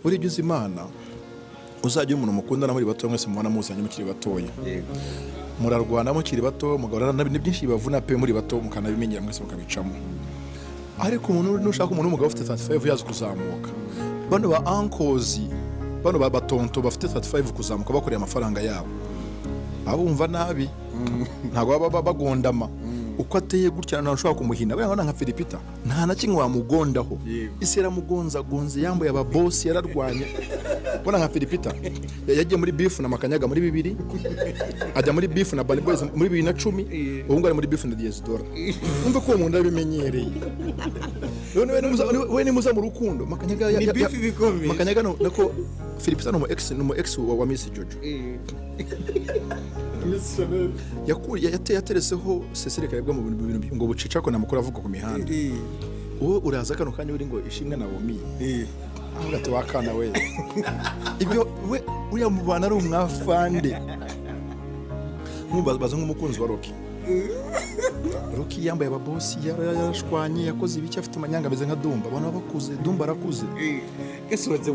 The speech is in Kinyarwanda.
uri uzi Imana uzajya umuntu mukundana muri bato mwese mubona muzanye mukiri batoya murarwana mukiri bato mugaburana n'ibintu byinshi bibavuna pe muri bato mukanabimenyera mwese mukabicamo ariko umuntu nushaka umuntu w'umugabo ufite 35 yazi kuzamuka bano ba uncles bano ba batonto bafite 35 kuzamuka bakoreye amafaranga yabo abumva nabi ntago baba bagondama uko ateye gutya nawe ushaka kumuhina bwana nka Filipita nta na kimwe wamugondaho isera mugonza gonze yambuye aba boss yararwanye bwana nka Filipita yagiye muri beef na Makanyaga muri 2 ajya muri beef na Bad Boys muri 2010 ubu ngari muri beef na Diezdora umva ko umuntu abimenyereye none we ni muza mu rukundo Makanyaga ni beef bikomeye Makanyaga nako Filipita no mu ex wa Miss Jojo yatereseho Cecile Karebwa mu bintu ngo bucica ko namukora avuga ku mihanda uwo uraza kano kanya uri ngo ishimwe na Womi ahubwo wakana we ibyo we uriya mubana ari umwafande mubaza nk'umukunzi wa Rocky yambaye ababosi yarashwanye yakoze ibiki afite amanyanga ameze nka Dumba abantu bakuze Dumba arakuze kesotse